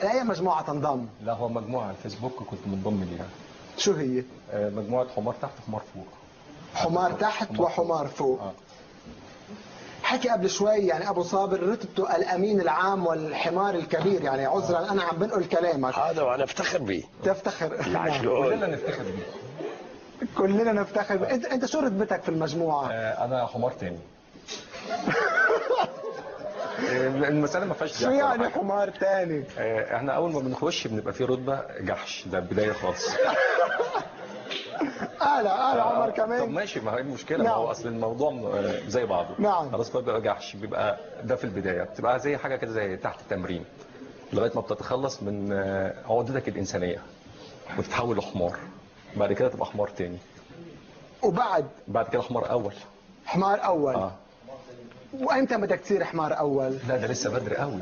لاي مجموعه تنضم؟ لا، هو مجموعه على الفيسبوك كنت منضم ليها. شو هي؟ مجموعه حمار تحت حمار فوق. حمار تحت وحمار فوق. حكي قبل شوي يعني ابو صابر رتبته الامين العام والحمار الكبير، يعني عذرا انا عم بنقل كلامك. هذا وانا افتخر به. تفتخر؟ كلنا نفتخر بيه. كلنا نفتخر بيه. انت شو رتبتك في المجموعه؟ انا حمار تاني. المسألة ما فيهاش. شو يعني حمار تاني؟ احنا اول ما بنخش بنبقى في رتبة جحش، ده البداية خالص. اعلى عمر كمان. طب ماشي، ما هي المشكلة. نعم. ما هو اصل الموضوع زي بعضه. نعم. خلاص بيبقى جحش، بيبقى ده في البداية، بتبقى زي حاجة كده زي تحت التمرين لغاية ما بتتخلص من عقدتك الإنسانية وتتحول لحمار. بعد كده تبقى حمار تاني. وبعد كده حمار أول. حمار أول. وأنت بدك تصير حمار أول؟ لا، ده لسه بدري قوي.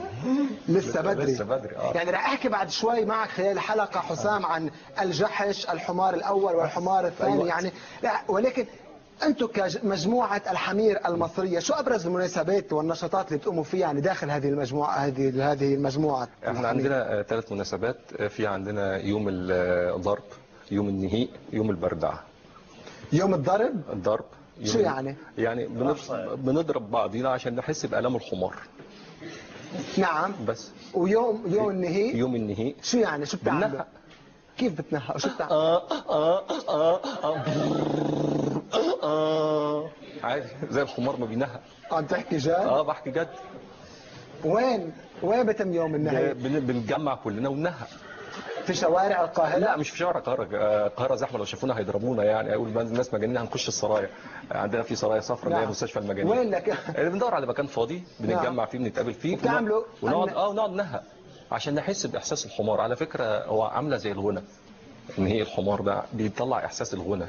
لسه بدري. يعني رح أحكي بعد شوي معك خلال الحلقة حسام عن الجحش، الحمار الأول والحمار الثاني. يعني لا، ولكن أنتم كمجموعة الحمير المصرية شو أبرز المناسبات والنشاطات اللي بتقوموا فيها يعني داخل هذه المجموعة هذه المجموعة؟ احنا عندنا 3 مناسبات. في عندنا يوم الضرب، يوم النهيق، يوم البردع. يوم الضرب؟ الضرب شو يعني؟ يعني بنضرب بعضينا عشان نحس بآلام الحمار. نعم. بس. ويوم النهيق؟ يوم النهيق شو يعني؟ شو بتعمل؟ بننهق. كيف بتنهق؟ شو بتعمل؟ عادي زي الحمار ما بينهق. عم تحكي جد؟ بحكي جد. وين بتم يوم النهيق؟ بنتجمع كلنا وننهق في شوارع القاهرة؟ لا، مش في شوارع القاهرة. القاهرة زحمة، لو شافونا هيضربونا. يعني هيقول الناس مجانين، هنخش السرايا. عندنا في سرايا صفراء اللي هي مستشفى المجانين. وين لك؟ بندور على مكان فاضي بنتجمع فيه، بنتقابل فيه بتعملوا ونقعد ننهق عشان نحس بإحساس الحمار. على فكرة هو عاملة زي الغنى. ان هي الحمار ده بيطلع احساس الغنى.